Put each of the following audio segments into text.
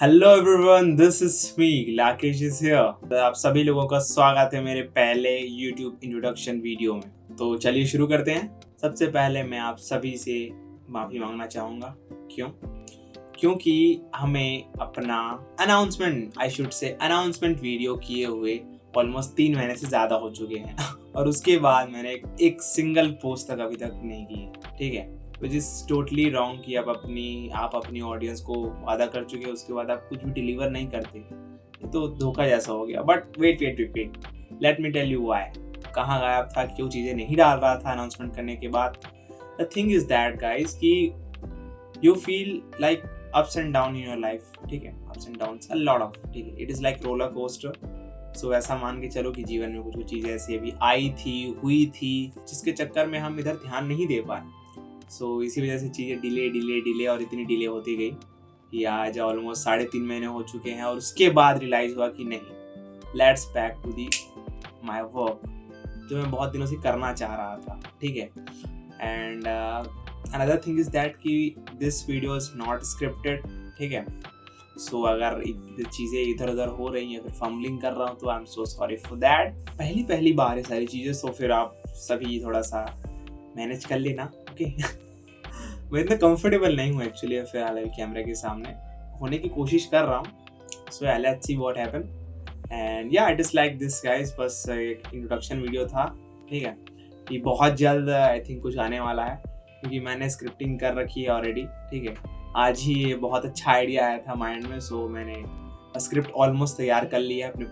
Hello everyone, this is me Lakesh is here. आप सभी लोगों का स्वागत है मेरे पहले यूट्यूब इंट्रोडक्शन वीडियो में। तो चलिए शुरू करते हैं। सबसे पहले मैं आप सभी से माफ़ी मांगना चाहूँगा। क्योंकि हमें अपना अनाउंसमेंट वीडियो किए हुए ऑलमोस्ट 3 महीने से ज़्यादा हो चुके हैं और उसके बाद मैंने एक सिंगल पोस्ट तक अभी तक नहीं की है। ठीक है, विच इज़ टोटली रॉन्ग कि आप अपनी ऑडियंस को वादा कर चुके हैं, उसके बाद आप कुछ भी डिलीवर नहीं करते। ये तो धोखा जैसा हो गया। But wait, let me tell you why. कहाँ गायब था, क्यों चीज़ें नहीं डाल रहा था अनाउंसमेंट करने के बाद। The thing is that guys कि you feel like ups and down in your life. ठीक है, ups and down a lot of. ठीक है, it is like roller coaster. So ऐसा मान के चलो कि जीवन में कुछ चीज़ें ऐसी अभी हुई थी जिसके चक्कर में हम इधर ध्यान नहीं दे पाए। सो इसी वजह से चीज़ें डिले और इतनी डिले होती गई कि आज ऑलमोस्ट 3.5 महीने हो चुके हैं। और उसके बाद रियलाइज़ हुआ कि नहीं, let's back to the my work, जो मैं बहुत दिनों से करना चाह रहा था। ठीक है, and another thing is that कि this video is not scripted. ठीक है, सो अगर चीज़ें इधर उधर हो रही हैं, फिर फम्बलिंग कर रहा हूँ, तो I am so sorry for that. पहली बार है सारी चीज़ें, सो फिर आप सभी थोड़ा सा मैनेज कर लेना। ओके मैं इतना कंफर्टेबल नहीं हूँ एक्चुअली फिलहाल अभी कैमरे के सामने, होने की कोशिश कर रहा हूँ। So let's see what happen and yeah it is like this guys. बस एक इंट्रोडक्शन वीडियो था। ठीक है, कि बहुत जल्द आई थिंक कुछ आने वाला है, क्योंकि मैंने स्क्रिप्टिंग कर रखी है ऑलरेडी। ठीक है, आज ही ये बहुत अच्छा आइडिया आया था माइंड में। सो मैंने स्क्रिप्ट ऑलमोस्ट तैयार कर लिया है अपने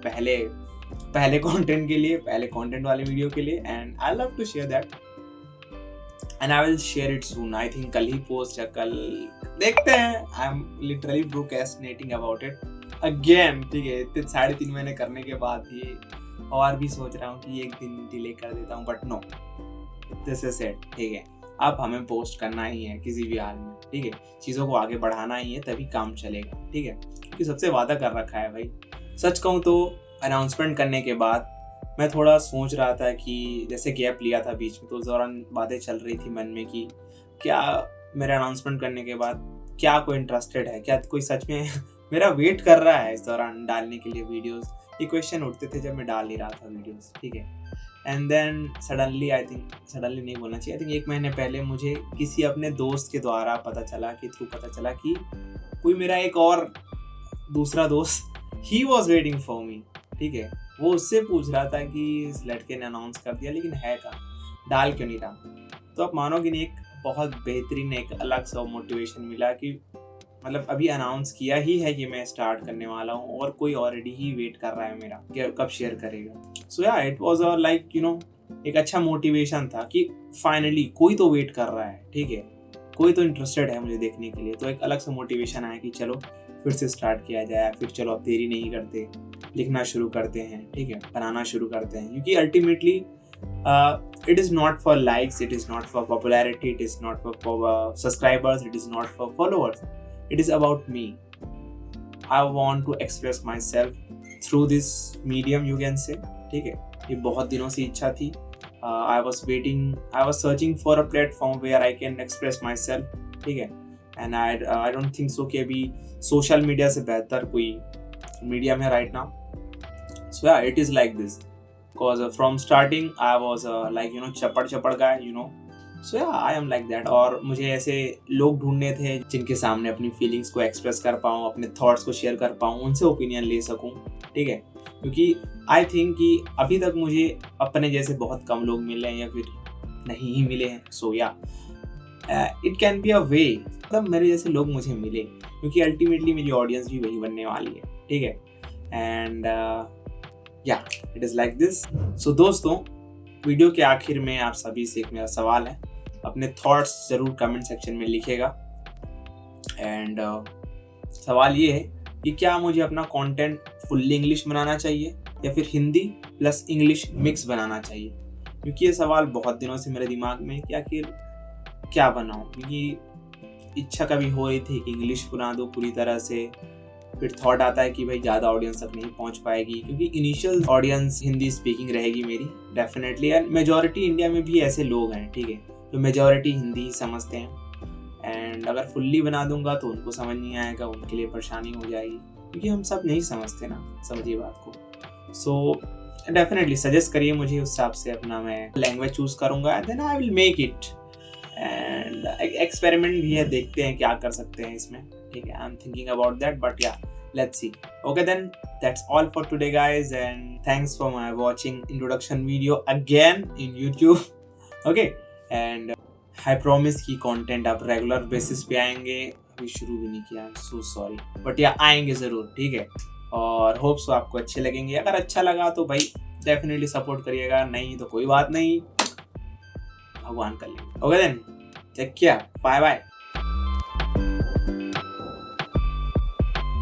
पहले कंटेंट के लिए, पहले कंटेंट वाले वीडियो के लिए। And I love to share that and I will share it soon. I think कल ही पोस्ट है, कल देखते हैं। I am literally procrastinating about it again. ठीक है, इतने 3.5 महीने करने के बाद ये और भी सोच रहा हूँ कि एक दिन डिले कर देता हूँ, but no, this is it. ठीक है, अब हमें पोस्ट करना ही है किसी भी हाल में। ठीक है, चीज़ों को आगे बढ़ाना ही है, तभी काम चलेगा। ठीक है, क्योंकि सबसे वादा कर रखा है भाई। सच कहूँ तो अनाउंसमेंट करने के बाद मैं थोड़ा सोच रहा था कि जैसे गैप लिया था बीच में, तो उस दौरान बातें चल रही थी मन में कि क्या मेरा अनाउंसमेंट करने के बाद क्या कोई इंटरेस्टेड है, क्या कोई सच में मेरा वेट कर रहा है इस दौरान डालने के लिए वीडियोस। ये क्वेश्चन उठते थे जब मैं डाल नहीं रहा था वीडियोस। ठीक है, एंड देन सडनली नहीं बोलना चाहिए, आई थिंक 1 महीने पहले मुझे किसी अपने दोस्त के द्वारा पता चला कि कोई मेरा एक और दूसरा दोस्त he was waiting for me. ठीक है, वो उससे पूछ रहा था कि इस लड़के ने अनाउंस कर दिया, लेकिन है कहाँ, डाल क्यों नहीं रहा। तो आप मानोगे नहीं, एक बहुत बेहतरीन एक अलग सा मोटिवेशन मिला कि मतलब अभी अनाउंस किया ही है कि मैं स्टार्ट करने वाला हूँ और कोई ऑलरेडी ही वेट कर रहा है मेरा कि कब शेयर करेगा। सो या इट वॉज लाइक एक अच्छा मोटिवेशन था कि फाइनली कोई तो वेट कर रहा है। ठीक है, कोई तो इंटरेस्टेड है मुझे देखने के लिए। तो एक अलग सा मोटिवेशन आया कि चलो फिर से स्टार्ट किया जाए। फिर चलो अब देरी नहीं करते, लिखना शुरू करते हैं। ठीक है, बनाना शुरू करते हैं, क्योंकि ultimately it is not for likes, it is not for popularity, it is not for subscribers, it is not for followers, it is about me. I want to express myself through this medium, you can say. ठीक है, ये बहुत दिनों से इच्छा थी। I was searching for a platform where I can express myself. ठीक है, and I don't think so कि अभी सोशल मीडिया से बेहतर कोई मीडियम है right now. So yeah, it is like this. Because from starting I was like चपड़ guy, So yeah, I am like that. और मुझे ऐसे लोग ढूंढने थे जिनके सामने अपनी फीलिंग्स को एक्सप्रेस कर पाऊँ, अपने थॉट्स को शेयर कर पाऊँ, उनसे ओपिनियन ले सकूँ। ठीक है, क्योंकि आई थिंक कि अभी तक मुझे अपने जैसे बहुत कम लोग मिले हैं या फिर नहीं ही मिले हैं। सो या इट कैन बी अ वे, मतलब मेरे जैसे लोग मुझे मिले, क्योंकि अल्टीमेटली मेरी ऑडियंस भी वही बनने वाली है। ठीक है, and yeah it is like this. सो दोस्तों, वीडियो के आखिर में आप सभी से एक मेरा सवाल है, अपने थॉट्स ज़रूर कमेंट सेक्शन में लिखिएगा। एंड सवाल ये है कि क्या मुझे अपना कंटेंट फुल्ली इंग्लिश बनाना चाहिए या फिर हिंदी प्लस इंग्लिश मिक्स बनाना चाहिए। क्योंकि ये सवाल बहुत दिनों से मेरे दिमाग में कि आखिर क्या बनाऊँ, क्योंकि इच्छा कभी हो रही थी कि इंग्लिश बना दो पूरी तरह से, फिर थॉट आता है कि भाई ज़्यादा ऑडियंस तक नहीं पहुंच पाएगी, क्योंकि इनिशियल ऑडियंस हिंदी स्पीकिंग रहेगी मेरी डेफिनेटली। एंड मेजॉरिटी इंडिया में भी ऐसे लोग हैं, ठीक है, जो मेजॉरिटी हिंदी ही समझते हैं। एंड एंड अगर फुल्ली बना दूंगा तो उनको समझ नहीं आएगा, उनके लिए परेशानी हो जाएगी, क्योंकि हम सब नहीं समझते ना, समझिए बात को। सो डेफिनेटली सजेस्ट करिए मुझे, उस हिसाब से अपना मैं लैंग्वेज चूज करूंगा and then I will make it. And experiment भी है, देखते हैं क्या कर सकते हैं इसमें, ठीक है। I am thinking about that, but या let's see. Okay, then that's all for today guys, and thanks for my watching introduction video again in YouTube. Okay, and I promise कि content आप regular basis पे आएंगे, अभी शुरू भी नहीं किया, I'm so sorry, but yeah आएंगे ज़रूर, ठीक है। और hope so आपको अच्छे लगेंगे, अगर अच्छा लगा तो भाई definitely support करिएगा, नहीं तो कोई बात नहीं, भगवान कर लेंगे। Okay then, take care, bye bye.